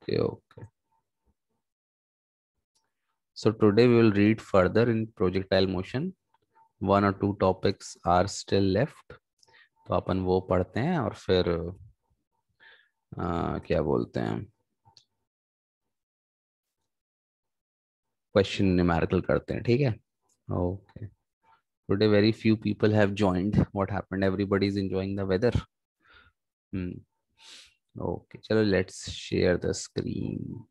Okay, okay. So today we will read further in projectile motion. One or two topics are still left. तो अपन वो पढ़ते हैं और फिर क्या बोलते हैं, क्वेश्चन न्यूमेरिकल करते हैं, ठीक है? Okay. Today very few people have joined. What happened? Everybody is enjoying the weather. Okay, चलो let's share the screen.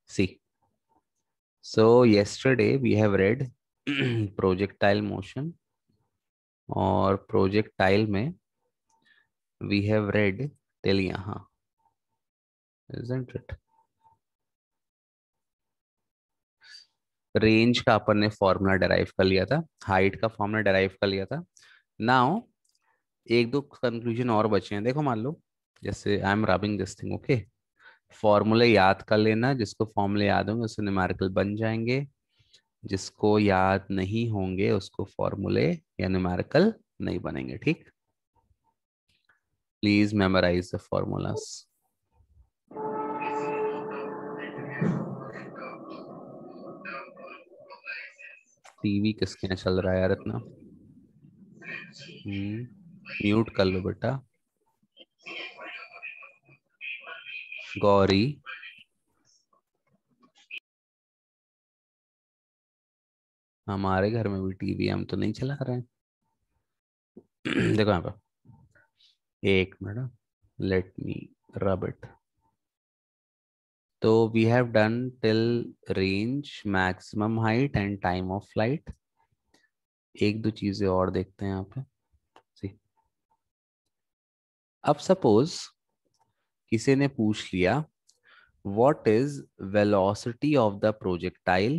See, so yesterday we have read projectile motion, और प्रोजेक्टाइल में we have read till यहाँ, isn't it? Range का अपन ने formula derive कर लिया था, height का फॉर्मूला डेराइव कर लिया था. नाउ एक दो कंक्लूजन और बचे हैं. देखो, मान लो जैसे I am rubbing this thing, okay. फॉर्मूले याद कर लेना. जिसको फॉर्मूले याद होंगे उससे न्यूमेरिकल बन जाएंगे. जिसको याद नहीं होंगे उसको फॉर्मूले या न्यूमेरिकल नहीं बनेंगे, ठीक? Please memorize the formulas. TV किसके यहाँ चल रहा है यार इतना? म्यूट कर लो बेटा. गौरी, हमारे घर में भी टीवी, हम तो नहीं चला रहे हैं. देखो यहाँ पर, एक minute, let me rub it. तो we have done till range, maximum height and time of flight. एक दो चीजें और देखते हैं यहाँ पे. See, अब सपोज किसी ने पूछ लिया what is velocity of the projectile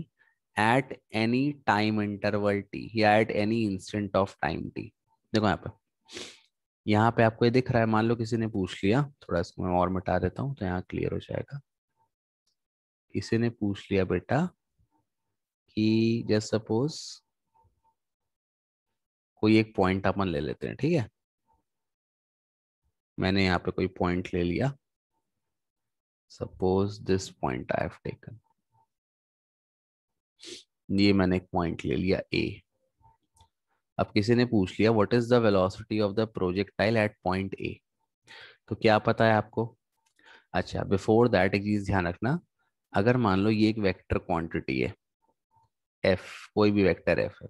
at any time interval t, या at any instant of time t. देखो यहाँ पे आपको ये दिख रहा है. मान लो किसी ने पूछ लिया, थोड़ा इसको मैं और मिटा देता हूँ तो यहाँ क्लियर हो जाएगा. किसी ने पूछ लिया बेटा कि जस्ट सपोज कोई एक पॉइंट अपन ले लेते हैं, ठीक है? मैंने यहाँ पे कोई पॉइंट ले लिया. Suppose this point I have taken. ये मैंने एक पॉइंट ले लिया ए. अब किसी ने पूछ लिया what is the velocity of the projectile eight point A. तो क्या पता है आपको? अच्छा, बिफोर दैट एक चीज ध्यान रखना. अगर मान लो ये एक वेक्टर क्वांटिटी है एफ, कोई भी वेक्टर एफ है,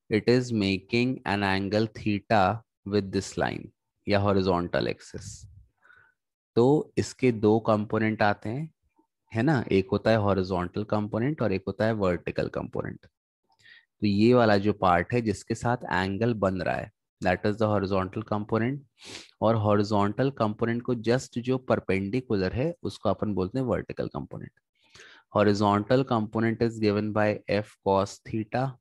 it is making an angle theta with this line या हॉरिजॉन्टल एक्सिस. तो इसके दो कंपोनेंट आते हैं, है ना? एक होता है हॉरिजॉन्टल कंपोनेंट और एक होता है वर्टिकल कंपोनेंट. तो ये वाला जो पार्ट है जिसके साथ एंगल बन रहा है, that is the horizontal component. और हॉरिजॉन्टल कंपोनेंट को जस्ट जो परपेंडिकुलर है उसको अपन बोलते हैं vertical component. Horizontal component is given by F cos theta,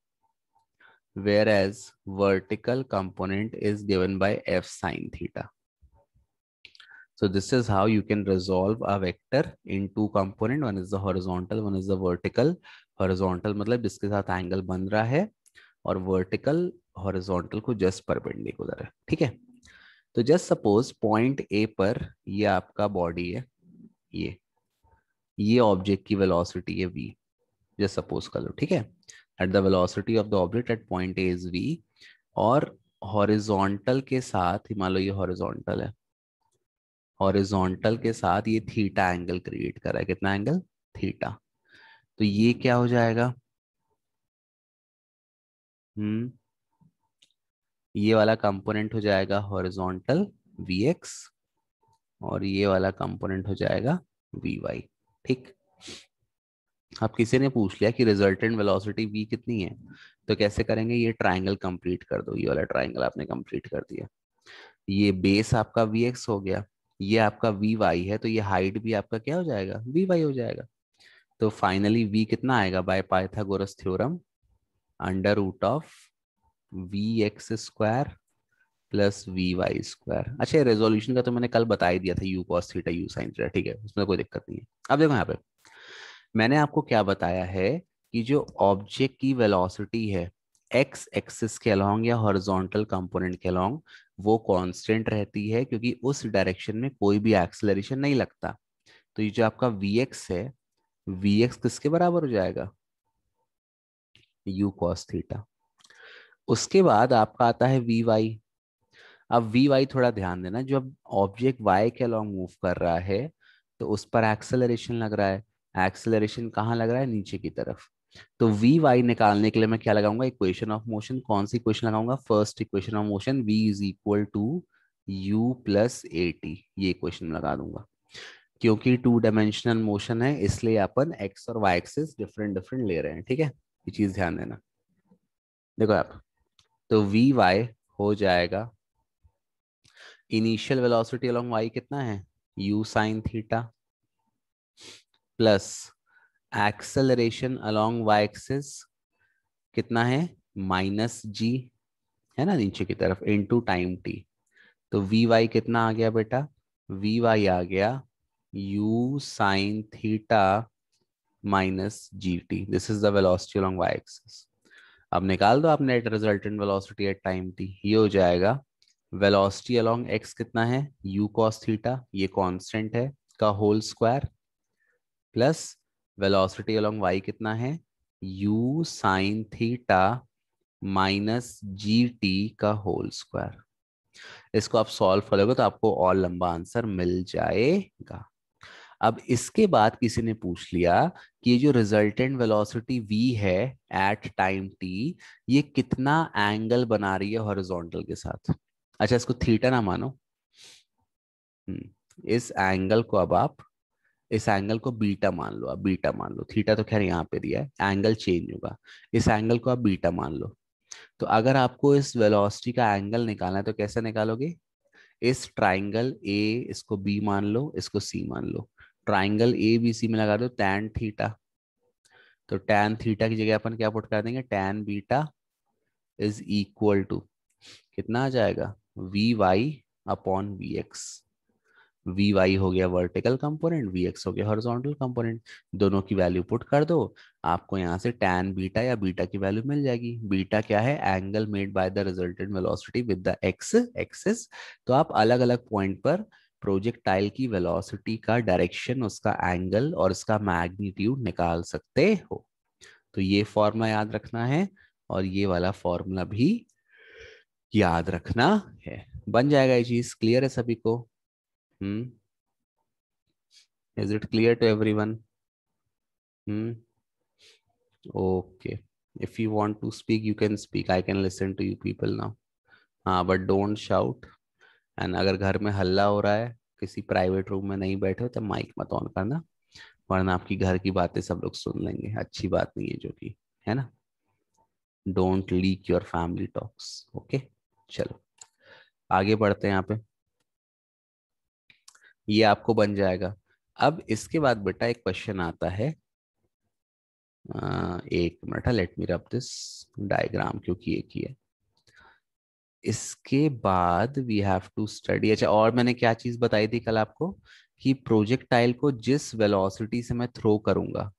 whereas vertical component is given by f sin theta. So this is how you can resolve a vector in two component. One is the horizontal, one is the vertical. Horizontal मतलब जिसके साथ angle बन रहा है, और vertical horizontal को just perpendicular है, ठीक है? तो जस्ट सपोज पॉइंट ए पर ये आपका बॉडी है, ये ऑब्जेक्ट की वेलोसिटी है v. जस्ट सपोज कर लो, ठीक है? At the velocity of the object at point A is v. और हॉरिजॉन्टल के साथ, मान लो ये हॉरिजॉन्टल है, हॉरिजॉन्टल के साथ ये थीटा एंगल क्रिएट कर रहा है. कितना एंगल? थीटा. तो ये क्या हो जाएगा? ये वाला कंपोनेंट हो जाएगा हॉरिजॉन्टल vx, और ये वाला कंपोनेंट हो जाएगा vy, ठीक? अब किसी ने पूछ लिया कि रिजल्टेंट वेलोसिटी v कितनी है, तो कैसे करेंगे? ये ट्राइंगल कंप्लीट कर दो. ये वाला ट्राइंगल आपने कंप्लीट कर दिया. ये बेस आपका vx हो गया, ये आपका vy है, तो ये हाइट भी आपका क्या हो जाएगा? vy हो जाएगा. तो फाइनली v कितना आएगा by Pythagoras theorem? Under root of vx square plus vy square. अच्छा, रेजोल्यूशन का तो मैंने कल बता ही दिया था, u cos theta u sin theta, ठीक है? उसमें कोई दिक्कत नहीं है. अब देखो यहाँ पे मैंने आपको क्या बताया है कि जो ऑब्जेक्ट की वेलोसिटी है एक्स एक्सिस के अलोंग या हॉरिजॉन्टल कंपोनेंट के अलोंग, वो कांस्टेंट रहती है, क्योंकि उस डायरेक्शन में कोई भी एक्सेलरेशन नहीं लगता. तो ये जो आपका Vx है, Vx किसके बराबर हो जाएगा? u cos theta. उसके बाद आपका आता है Vy। अब वी वाई थोड़ा ध्यान देना, जब ऑब्जेक्ट वाई के अलॉन्ग मूव कर रहा है तो उस पर एक्सेलरेशन लग रहा है। एक्सेलरेशन कहाँ लग रहा है? नीचे की तरफ। तो वी वाई निकालने के लिए मैं क्या लगाऊंगा? Equation of motion. कौन सी इक्वेशन लगाऊंगा? First equation of motion, v is equal to u plus a t, ये इक्वेशन लगा दूंगा। क्योंकि टू डायमेंशनल मोशन है इसलिए अपन एक्स और वाई एक्सिस डिफरेंट डिफरेंट ले रहे हैं, ठीक है? ये चीज ध्यान देना। देखो आप, तो वी वाई हो जाएगा, इनिशियल वेलोसिटी अलोंग वाई कितना है? u sine theta, plus acceleration along y axis कितना है? माइनस जी, है ना, नीचे की तरफ, इनटू टाइम टी। तो वी वाई कितना आ गया बेटा? वी वाई आ गया u sine theta minus g t. This is the velocity along y axis. अब निकाल दो आप net resultant velocity at time t. ये हो जाएगा वेलोसिटी अलोंग एक्स कितना है? u cos थीटा, ये कांस्टेंट है, का whole square, plus velocity along y कितना है? u sine theta minus g t का होल स्क्वायर। इसको आप सॉल्व करोगे तो आपको और लंबा आंसर मिल जाएगा। अब इसके बाद किसी ने पूछ लिया कि ये जो रिजल्टेंट वेलोसिटी v है एट टाइम t, ये कितना एंगल बना रही है हॉरिजॉन्टल के साथ? अच्छा, इसको थीटा ना मानो। इस एंगल को अब आप, इस एंगल को बीटा मान लो। अब बीटा मान लो, थीटा तो खैर यहाँ पे दिया है, एंगल चेंज होगा। इस एंगल को आप बीटा मान लो। तो अगर आपको इस वेलोसिटी का एंगल निकालना है तो कैसे निकालोगे? इस ट्राइंगल ए, इसको बी मान लो, इसको सी मान लो। ट्राइंगल ए बी सी में लगा दो tan थीटा। तो tan थीटा की जगह अपन क्या पुट कर देंगे? tan beta is equal to कितना आ जाएगा? V y upon v x. V y हो गया वर्टिकल कंपोनेंट, वी एक्स हो गया हॉरिजॉन्टल कंपोनेंट। दोनों की वैल्यू पुट कर दो, आपको यहाँ से tan बीटा या बीटा की वैल्यू मिल जाएगी। बीटा क्या है? Angle made by the resultant velocity with the x axis. तो आप अलग अलग पॉइंट पर प्रोजेक्टाइल की वेलोसिटी का डायरेक्शन, उसका एंगल और उसका मैग्नीट्यूड निकाल सकते हो। तो ये फॉर्मूला याद रखना है और ये वाला फॉर्मूला भी याद रखना है। बन जाएगा ये चीज। क्लियर है सभी को? हम्म। Is it clear to everyone? Hmm. Okay. If you want to speak, you can speak. I can listen to you people now. हाँ, but don't shout. And अगर घर में हल्ला हो रहा है, किसी प्राइवेट रूम में नहीं बैठे हो, तो माइक मत ऑन करना, वरना आपकी घर की बातें सब लोग सुन लेंगे। अच्छी बात नहीं है जो कि, है ना? Don't leak your family talks. Okay, चलो आगे बढ़ते हैं। यहाँ पे ये आपको बन जाएगा। अब इसके बाद बेटा एक क्वेश्चन आता है। एक minute, let me rub this diagram, क्योंकि एक ही है। इसके बाद वी हैव टू स्टडी। अच्छा, और मैंने क्या चीज बताई थी कल आपको? कि प्रोजेक्टाइल को जिस वेलोसिटी से मैं थ्रो करूंगा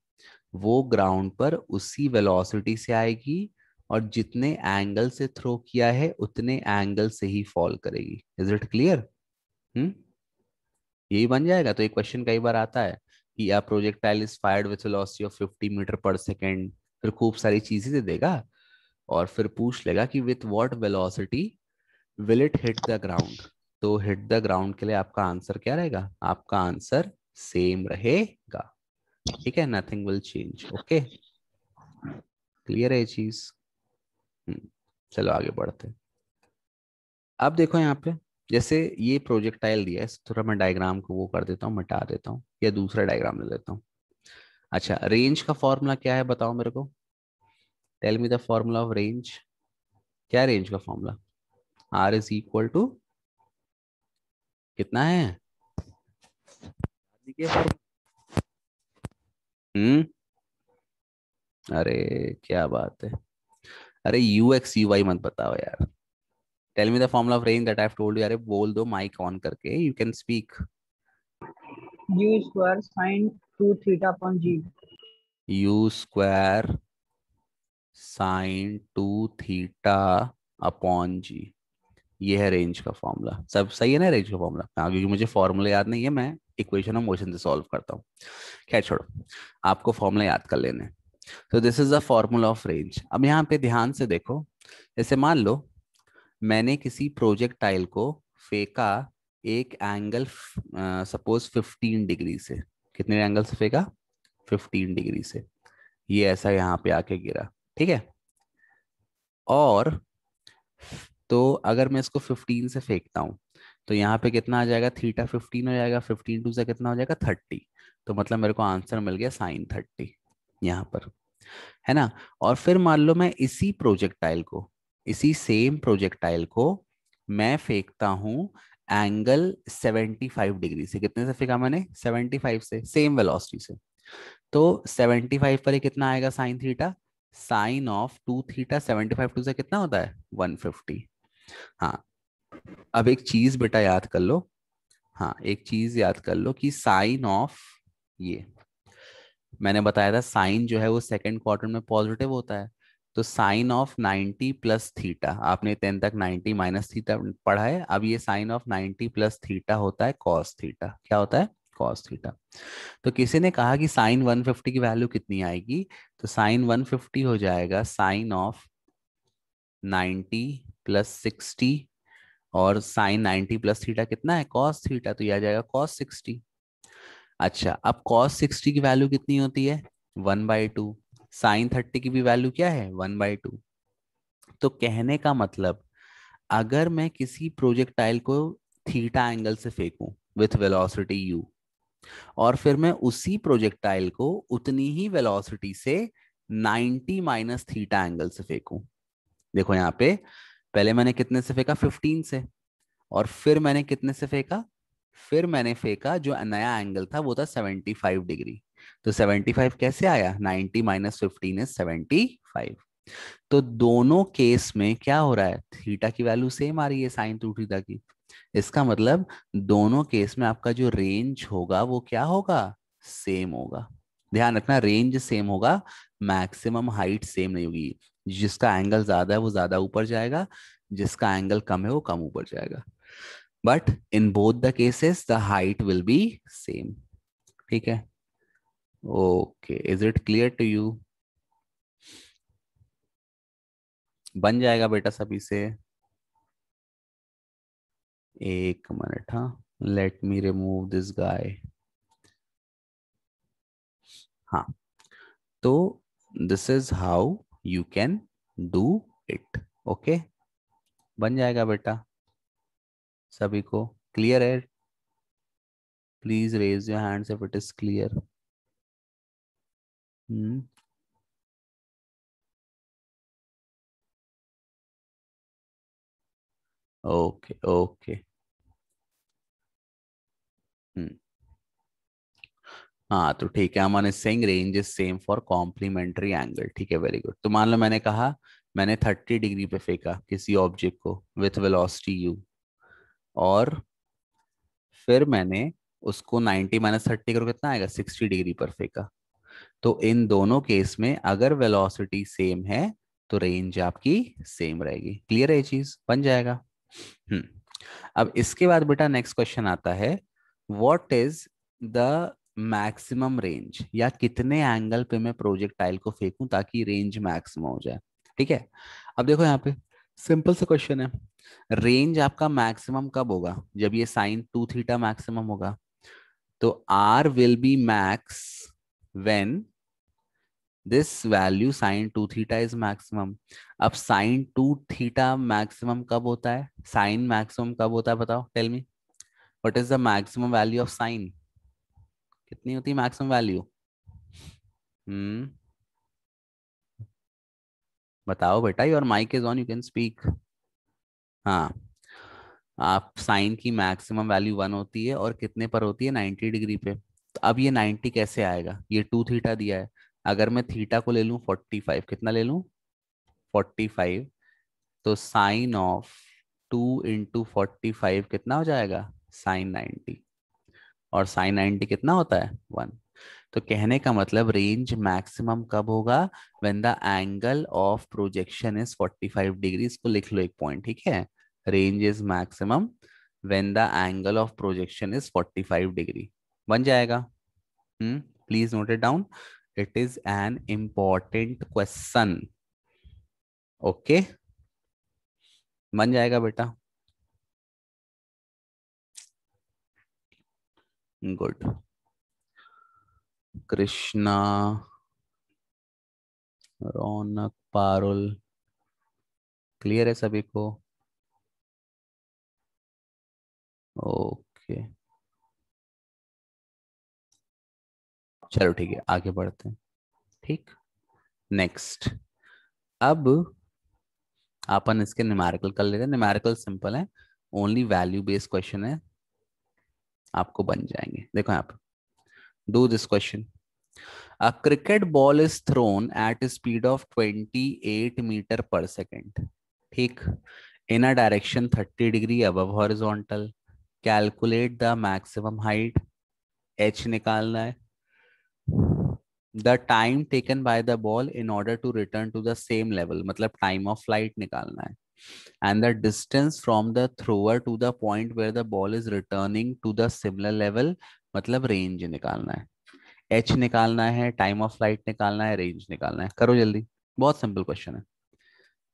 वो ग्राउंड पर उसी वेलोसिटी से आएगी, और जितने एंगल से थ्रो किया है उतने एंगल से ही फॉल करेगी। Is it clear? हम्म। यही बन जाएगा। तो एक क्वेश्चन कई बार आता है कि a projectile is fired with velocity of 50 metre per second, फिर खूब सारी चीजें दे देगा और फिर पूछ लेगा कि with what velocity will it hit the ground. तो हिट द ग्राउंड के लिए आपका आंसर क्या रहेगा? आपका आंसर सेम रहेगा, ठीक है? Nothing will change. Okay, clear है ये चीज? चलो आगे बढ़ते हैं। अब देखो यहाँ पे, जैसे ये प्रोजेक्टाइल दिया है, थोड़ा मैं डायग्राम को वो कर देता हूँ, मिटा देता हूँ, या दूसरा डायग्राम ले लेता हूँ। अच्छा, रेंज का फॉर्मूला क्या है बताओ मेरे को? Tell me the formula of range. क्या है रेंज का formula? R is equal to कितना है? देखिए हम्म। अरे क्या बात है! अरे यू एक्स यू वाई मत बताओ यार। Tell me the formula of range that I have told you. अरे बोल दो, माइक ऑन करके, you can speak. U square sin 2 theta upon G. U square sine two theta upon g. ये है range का फॉर्मूला। सब सही है ना? रेंज का फॉर्मूला, हाँ, क्योंकि मुझे फॉर्मूला याद नहीं है, मैं इक्वेशन ऑफ मोशन से सॉल्व करता हूँ। खैर छोड़ो, आपको फॉर्मूला याद कर लेने। तो this is the formula of range. अब यहाँ पे ध्यान से देखो, जैसे मान लो मैंने किसी प्रोजेक्टाइल को फेंका एक एंगल सपोज 15 डिग्री से। कितने एंगल से फेंका? 15 डिग्री से। ये ऐसा यहाँ पे आके गिरा, ठीक है। और तो अगर मैं इसको 15 से फेंकता हूँ तो यहाँ पे कितना आ जाएगा? थीटा 15 हो जाएगा। 15 से कितना हो जाएगा? 30। तो मतलब मेरे को आंसर मिल गया sin 30 यहाँ पर, है ना। और फिर मान लो मैं इसी प्रोजेक्टाइल को, इसी सेम प्रोजेक्टाइल को मैं फेंकता हूँ एंगल 75 डिग्री से। कितने से फेंका मैंने? 75 से, सेम वेलोसिटी से। तो 75 पर ये कितना आएगा? Sine theta. Sine of 2 theta 75 two से कितना होता है? 150। हाँ, अब एक चीज बेटा याद कर लो। हाँ, एक चीज याद कर लो कि साइन ऑफ, ये मैंने बताया था साइन जो है वो सेकंड क्वार्टर में पॉजिटिव होता है। तो साइन ऑफ 90 प्लस थीटा, आपने 10 तक 90 माइनस थीटा पढ़ा है। अब ये साइन ऑफ 90 प्लस थीटा होता है कॉस थीटा। क्या होता है? Cos theta. तो किसी ने कहा कि साइन 150 की वैल्यू कितनी आएगी? तो साइन 150 हो जाएगा साइन ऑफ 90 प्लस 60, और साइन 90 प्लस थीटा कितना है? Cos theta. तो ये आ जाएगा कॉस 60। अच्छा, अब कॉस 60 की वैल्यू कितनी होती है? 1/2। साइन 30 की भी वैल्यू क्या है? 1/2। तो कहने का मतलब, अगर मैं किसी प्रोजेक्टाइल को थीटा एंगल से फेंकूं विथ वेलोसिटी u, और फिर मैं उसी प्रोजेक्टाइल को उतनी ही वेलोसिटी से 90 माइनस थीटा एंगल से फेंकूं। देखो यहाँ पे, पहले मैंने कितने से फेंका? 15 से। और फिर मैंने कितने से फेंका? फिर मैंने फेंका जो नया एंगल था वो था 75 डिग्री। तो 75 कैसे आया? 90 माइनस 15 इज 75। तो दोनों केस में क्या हो रहा है? थीटा की वैल्यू सेम आ रही है साइन 2 थीटा की। इसका मतलब दोनों केस में आपका जो रेंज होगा वो क्या होगा? सेम होगा। ध्यान रखना, रेंज सेम होगा, मैक्सिमम हाइट सेम नहीं होगी। जिसका एंगल ज्यादा है वो ज्यादा ऊपर जाएगा, जिसका एंगल कम है वो कम ऊपर जाएगा। But in both the cases the height will be same. ठीक है, okay, is it clear to you? बन जाएगा बेटा सभी से। एक मिनट, हाँ, let me remove this guy. हाँ, तो this is how you can do it. Okay, बन जाएगा बेटा सभी को। क्लियर है? Please raise your hands if it is clear. Hmm, okay okay. Hmm, हाँ तो ठीक है, Aman is saying range is same for complementary angle. ठीक है, वेरी गुड। तो मान लो मैंने कहा मैंने 30 डिग्री पे फेंका किसी ऑब्जेक्ट को विथ वेलोसिटी u, और फिर मैंने उसको 90 माइनस 30 करो कितना आएगा? 60 डिग्री पर फेंका। तो इन दोनों केस में अगर वेलोसिटी सेम है तो रेंज आपकी सेम रहेगी। क्लियर है? ये चीज बन जाएगा। हम्म, अब इसके बाद बेटा नेक्स्ट क्वेश्चन आता है, what is the maximum range, या कितने एंगल पे मैं प्रोजेक्टाइल को फेंकूं ताकि रेंज मैक्सिमम हो जाए। ठीक है, अब देखो यहाँ पे सिंपल सा क्वेश्चन है। रेंज आपका मैक्सिमम कब होगा? जब ये साइन 2 थीटा मैक्सिमम होगा। तो R will be max when this value sine 2 theta is maximum. अब साइन 2 थीटा मैक्सिमम कब होता है? साइन मैक्सिमम कब होता है बताओ? Tell me, what is the maximum value of sine? कितनी होती है मैक्सिमम वैल्यू? हम्म, बताओ बेटा, your mic is on, you can speak. हाँ, आप साइन की मैक्सिमम वैल्यू 1 होती है, और कितने पर होती है? 90 डिग्री पे। तो अब ये 90 कैसे आएगा? ये 2 थीटा दिया है। अगर मैं थीटा को ले लूं 45, कितना ले लूं? 45। तो साइन ऑफ 2 इंटू 45 कितना हो जाएगा? साइन 90। और साइन 90 कितना होता है? 1। तो कहने का मतलब रेंज मैक्सिमम कब होगा? When the angle of projection is 45 degree. इसको लिख लो एक पॉइंट, ठीक है। Range is maximum when the angle of projection is 45 degree. बन जाएगा। Please note it down, it is an important question. Okay, बन जाएगा बेटा। गुड। कृष्णा, रौनक, पारुल, क्लियर है सभी को? ओके, चलो ठीक है, आगे बढ़ते हैं। ठीक, नेक्स्ट। अब अपन इसके न्यूमेरिकल कर लेते हैं। न्यूमेरिकल सिंपल है, ओनली वैल्यू बेस्ड क्वेश्चन है, आपको बन जाएंगे। देखो यहाँ पे, do this question. A cricket ball is thrown at a speed of 28 meter per second. ठीक, in a direction 30 degree above horizontal. Calculate the maximum height. H निकालना है। The time taken by the ball in order to return to the same level, मतलब time of flight निकालना है। And the distance from the thrower to the point where the ball is returning to the similar level, मतलब range निकालना है। H निकालना है, time of flight निकालना है, रेंज निकालना है। करो जल्दी, बहुत सिंपल क्वेश्चन है।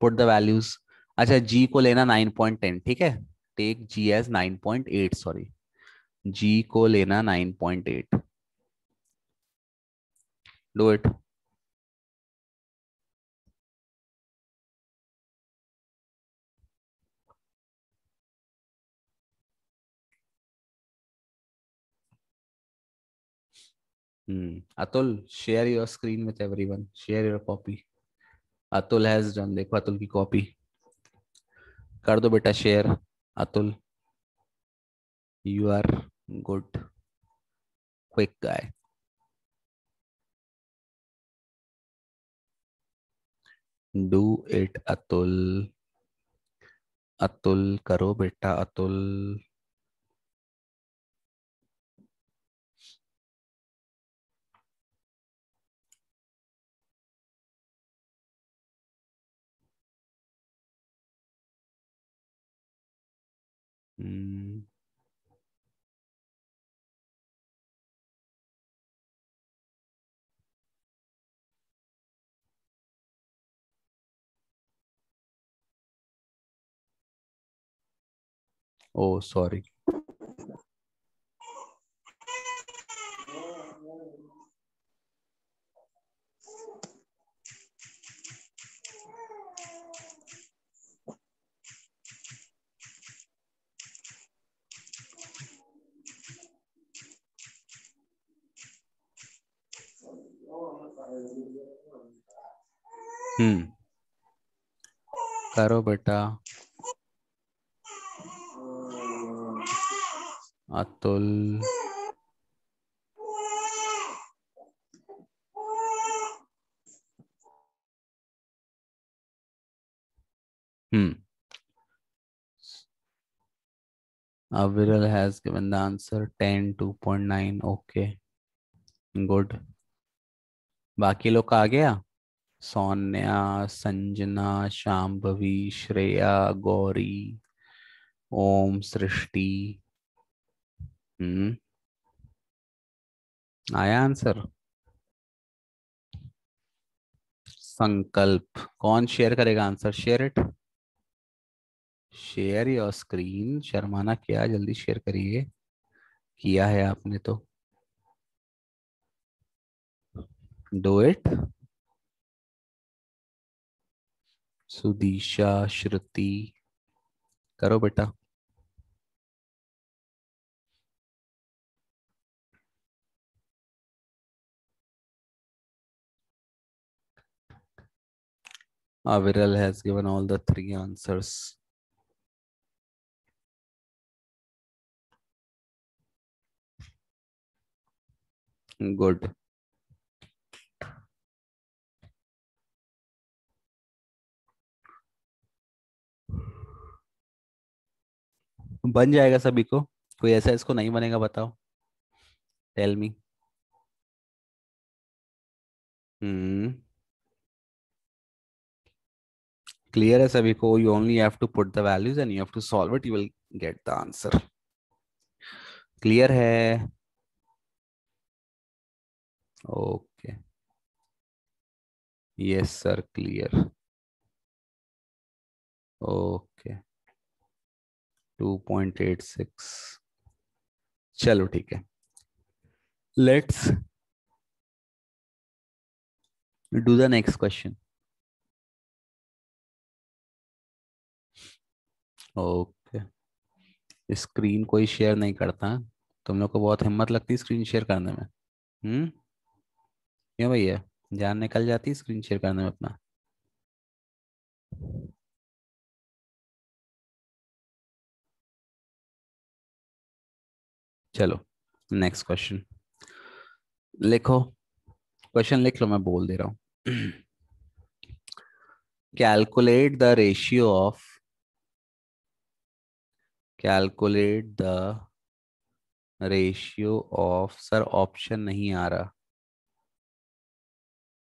Put the values. अच्छा, जी को लेना 9.10, ठीक है। Take G as 9.8, sorry, G को लेना 9.8। Do it. Atul, share your screen with everyone, share your copy. Atul has done, देखो अतुल की कॉपी कर दो बेटा share. Atul, you are good, quick guy. Do it Atul, Atul करो बेटा अतुल। ओ सॉरी। करो बेटा अतुल। हम्म Aviral has given the answer 10, 2.9. Okay, good. बाकी लोग का आ गया? सोनिया, संजना, शांभवी, श्रेया, गौरी, ओम, सृष्टि। हम्म आया आंसर? संकल्प, कौन शेयर करेगा answer? Share it, share your screen. शर्माना क्या, जल्दी शेयर करिए। किया है आपने तो, डू इट। सुदीशा, श्रुति, करो बेटा। Aviral has given all the three answers. Good. बन जाएगा सभी को? कोई ऐसा इसको नहीं बनेगा बताओ, टेल मी। हम्म क्लियर है सभी को? You only have to put the values and you have to solve it, you will get the answer. Clear है? Okay, yes sir, clear. Okay, 2.86। चलो ठीक है, let's do the next question. Okay, screen कोई share नहीं करता। तुम लोग को बहुत हिम्मत लगती है स्क्रीन शेयर करने में। हम्म, क्यों भैया, जान निकल जाती है स्क्रीन शेयर करने में अपना। चलो नेक्स्ट क्वेश्चन लिखो। क्वेश्चन लिख लो, मैं बोल दे रहा हूँ। Calculate the ratio of, calculate the ratio of, sir option नहीं आ रहा।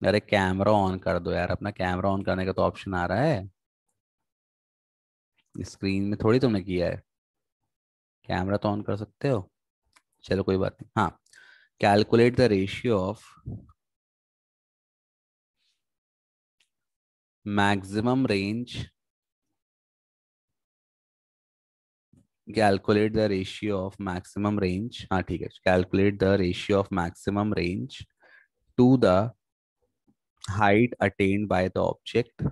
अरे कैमरा ऑन कर दो यार, अपना कैमरा ऑन करने का तो ऑप्शन आ रहा है, स्क्रीन में थोड़ी तुमने किया है। कैमरा तो ऑन कर सकते हो। चलो कोई बात नहीं, हाँ। Calculate the ratio of maximum range, calculate the ratio of maximum range, हाँ ठीक है, calculate the ratio of maximum range to the height attained by the object,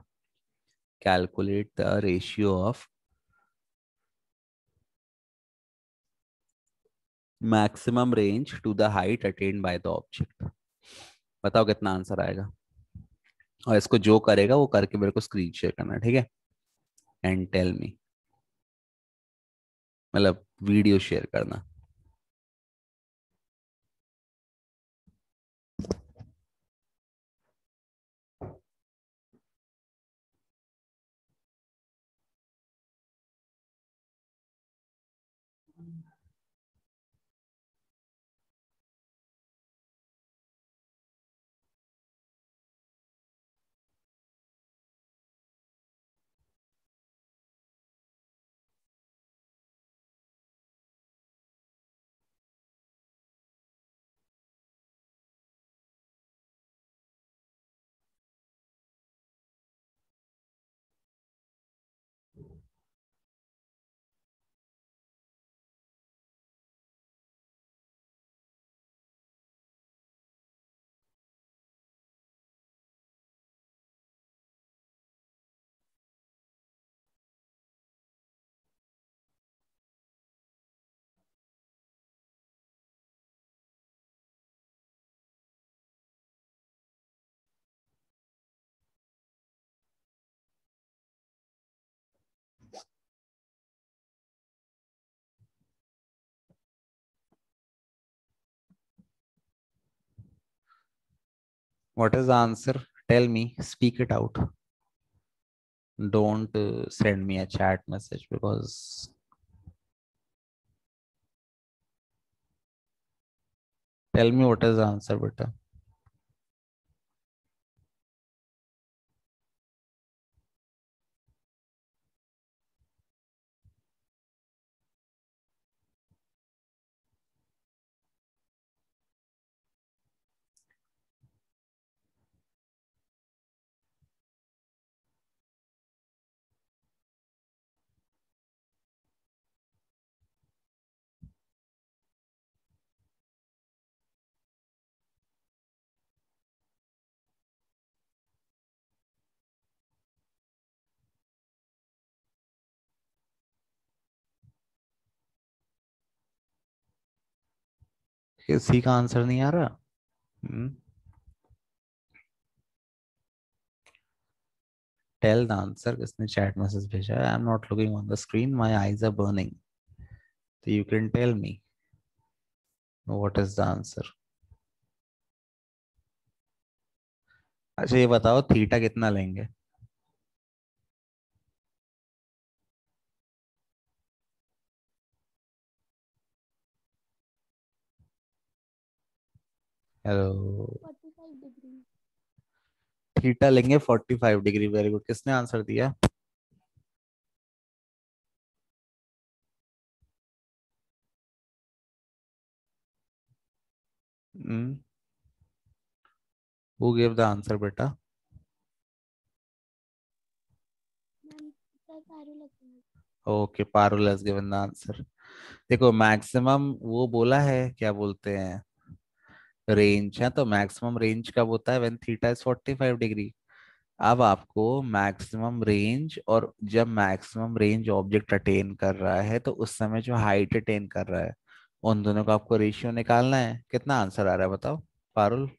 calculate the ratio of maximum range to the height attained by the object। बताओ कितना answer आएगा, और इसको जो करेगा वो करके मेरे को स्क्रीन शेयर करना है, ठीक है, एंड टेल मी, मतलब वीडियो शेयर करना। What is the answer? Tell me, speak it out. Don't send me a chat message because tell me what is the answer, beta. किसी का आंसर नहीं आ रहा। टेल द आंसर, किसने chat message भेजा है? I am not looking on the screen, my eyes are burning, तो you can tell me what is the answer. अच्छा ये बताओ, थीटा कितना लेंगे? Hello, 45 degree. थीटा लेंगे 45 डिग्री, वेरी गुड। किसने आंसर दिया? हम्म, हु गिव द आंसर बेटा? Okay, Parul has given the answer. देखो मैक्सिमम वो बोला है, क्या बोलते हैं, रेंज है, तो मैक्सिमम रेंज कब होता है? When theta is 45 degree. अब आपको मैक्सिमम रेंज, और जब मैक्सिमम रेंज ऑब्जेक्ट अटेन कर रहा है तो उस समय जो हाइट अटेन कर रहा है, उन दोनों का आपको रेशियो निकालना है। कितना आंसर आ रहा है बताओ पारुल?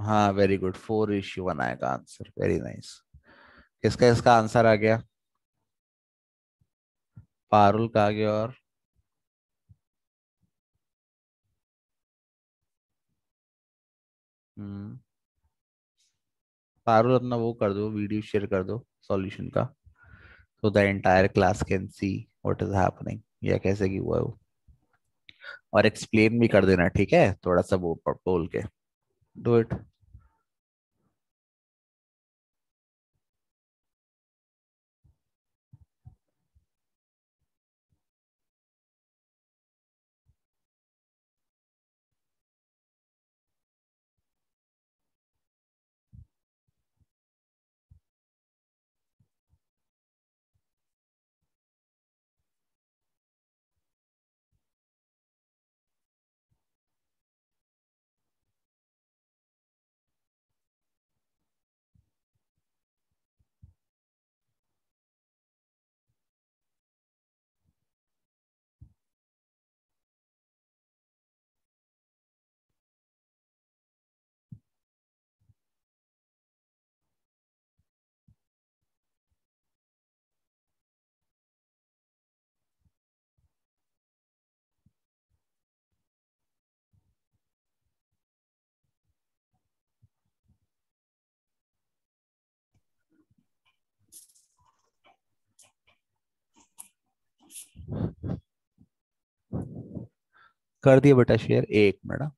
हाँ वेरी गुड, 4:1 आएगा आंसर। Very nice. किसका इसका आंसर आ गया? पारुल का आ गया। और हम्म, पारुल अपना वो कर दो, वीडियो शेयर कर दो सॉल्यूशन का, so the entire class can see what is happening, या कैसे की हुआ है वो। और एक्सप्लेन भी कर देना, ठीक है, थोड़ा सा वो बोल के। Do it. कर दिया बेटा शेयर, एक minute.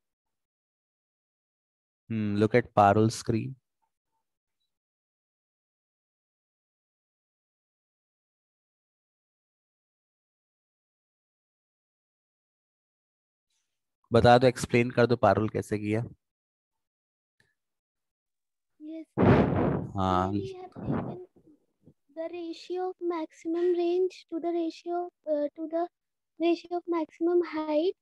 Look at Parul screen. बता दो, एक्सप्लेन कर दो पारुल कैसे किया। Yes. हाँ। Here we have taken the ratio of maximum range to the ratio of maximum height.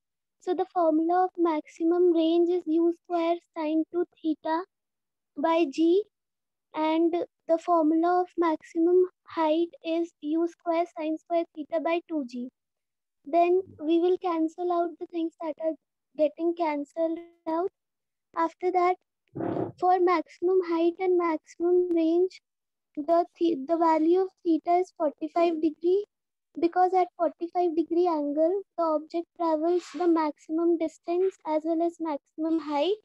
So the formula of maximum range is u square sine 2 theta by g, and the formula of maximum height is u square sine square theta by 2g. Then we will cancel out the things that are getting cancelled out. After that, for maximum height and maximum range, the value of theta is 45 degree, because at 45-degree angle the object travels the maximum distance as well as maximum height.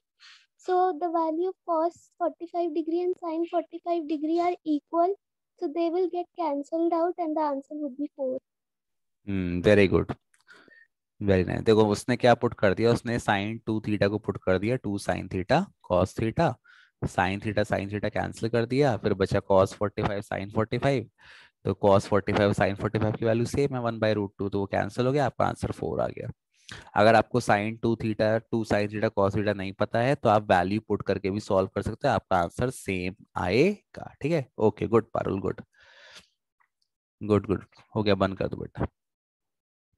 So the value of cos 45 degree and sin 45 degree are equal, so they will get cancelled out and the answer would be 4. Very good, very nice. देखो उसने क्या put कर दिया, उसने sign 2 theta को put कर दिया, 2 sin theta cos theta. Sine theta cancel कर दिया, फिर बचा cos 45 sin 45। तो cos 45 sin 45 की वैल्यू सेम है 1/√2, तो वो कैंसिल हो गया, आपका आंसर 4 आ गया। अगर आपको sin 2 theta 2 sin theta cos theta नहीं पता है तो आप वैल्यू पुट करके भी सॉल्व कर सकते हैं, आपका आंसर सेम आएगा। ठीक है, okay, good Parul, good good good. हो गया, बंद कर दो बेटा।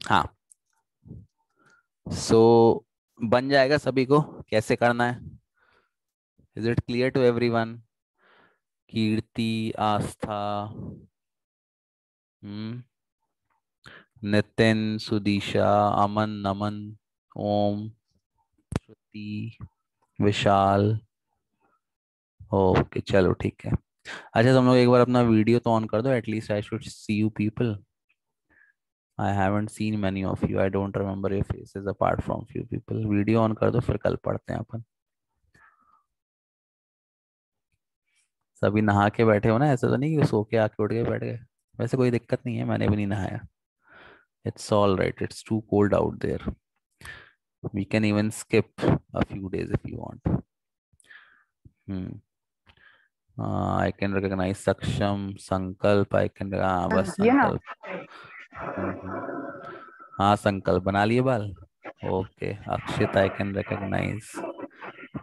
हाँ, सो बन जाएगा सभी को, कैसे करना है? Is it clear to everyone? Kirti, Astha, hmm, Nitin, Sudisha, Aman, Naman, Om, Shruti, Vishal. Okay चलो ठीक है। अच्छा तुम लोग एक बार अपना वीडियो तो ऑन कर दो, at least I should see you people. I haven't seen many of you, I don't remember your faces apart from few people. Video on कर दो, फिर कल पढ़ते हैं अपन। सभी नहा के बैठे हो ना? ऐसा तो नहीं कि सो के आके उठ के बैठ गए? वैसे कोई दिक्कत नहीं है, मैंने भी नहीं नहाया। It's all right, it's too cold out there. We can even skip a few days if you want. Hmm, I can recognize Saksham, Sankalp, I can, बस ये ना संकल्प। हम्म, हाँ संकल्प बना लिए बाल। Okay Akshit I can recognise.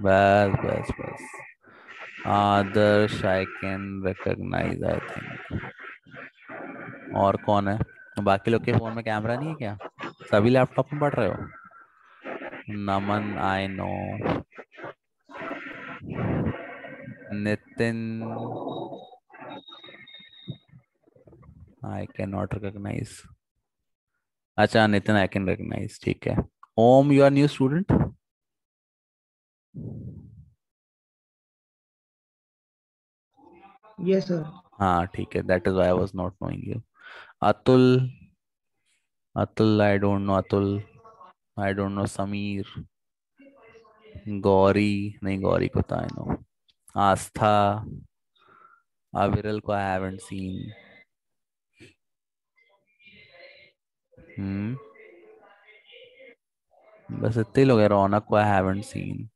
बस बस बस। Adarsh I can recognise I think. और कौन है? बाकी लोग के फोन में कैमरा नहीं है क्या? सभी लैपटॉप में पढ़ रहे हो? Naman I know. Nitin I can not recognise. अच्छा नितिन आई कैन रिकॉग्नाइज, ठीक है। Om you are new student. Yes, sir. हाँ ठीक है, that is why I was not knowing you. Atul. Atul I don't know Atul. I don't know Sameer. Gauri नहीं, गौरी को तो आई नो। आस्था। अविरल को आई हैवंट सीन। हम्म। बस इतने ही लोग हैं। रौनक को आई हैवंट सीन।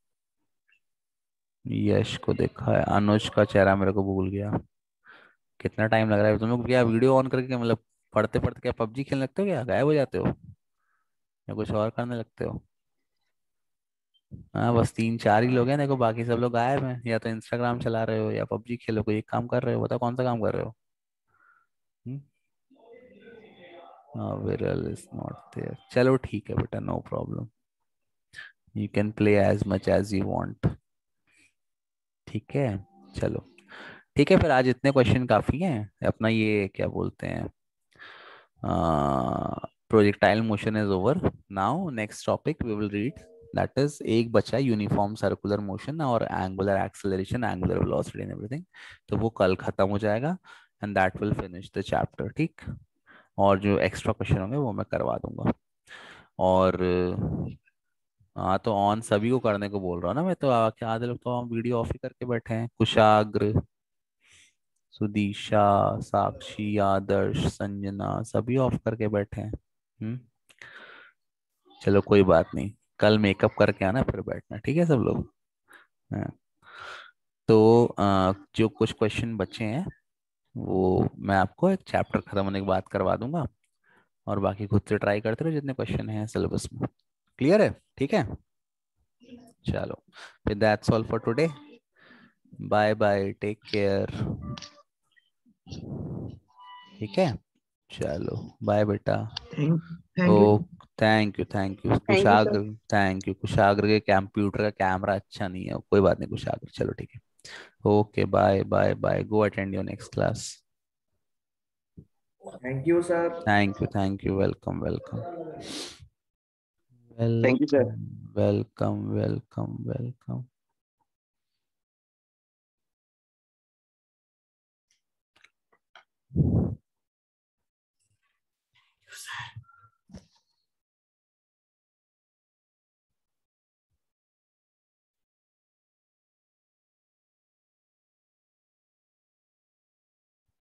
यश को देखा है। अनुज का चेहरा मेरे को भूल गया। कितना टाइम लग रहा है तुम लोग? क्या वीडियो ऑन करके मतलब पढ़ते पढ़ते क्या पबजी खेलने लगते हो, क्या गायब हो जाते हो या कुछ और करने लगते हो? हाँ बस तीन चार ही लोग हैं देखो, बाकी सब लोग गायब हैं। या तो इंस्टाग्राम चला रहे हो या पबजी खेलो, कोई एक काम कर रहे हो, बताओ कौन सा काम कर रहे हो? विरल इज नॉट देयर। चलो ठीक है बेटा, no problem. You can play as much as you want. ठीक है चलो। ठीक है फिर आज इतने क्वेश्चन काफी हैं। अपना ये क्या बोलते हैं, projectile motion is over. Now next topic we will read, that is एक बचा यूनिफॉर्म सर्कुलर मोशन और angular acceleration, angular velocity and everything. तो वो कल खत्म हो जाएगा and that will finish the chapter, ठीक। और जो एक्स्ट्रा क्वेश्चन होंगे वो मैं करवा दूंगा। और हाँ तो ऑन सभी को करने को बोल रहा हूँ ना मैं तो। क्या आधे लोग तो वीडियो ऑफ ही करके बैठे हैं। कुशाग्र, सुदीशा, साक्षी, आदर्श, संजना सभी ऑफ करके बैठे हैं। हम्म। चलो कोई बात नहीं, कल मेकअप करके आना फिर बैठना, ठीक है सब लोग। हाँ, तो जो कुछ क्वेश्चन बचे हैं वो मैं आपको एक चैप्टर खत्म होने के बाद करवा दूंगा। और बाकी खुद से ट्राई करते रहो जितने क्वेश्चन हैं सिलेबस में। क्लियर है? ठीक है चलो, फिर that's all for today. Bye bye, take care. ठीक है चलो, बाय बेटा। Thank, oh thank you. Thank you thank you Thank you, sir. Kushagra. Thank you Kushagra के कंप्यूटर का कैमरा अच्छा नहीं है, कोई बात नहीं कुशाग्र, चलो ठीक है। Okay bye bye bye, go attend your next class. Thank you, sir. Thank you welcome welcome. Thank you, sir. Welcome welcome welcome welcome.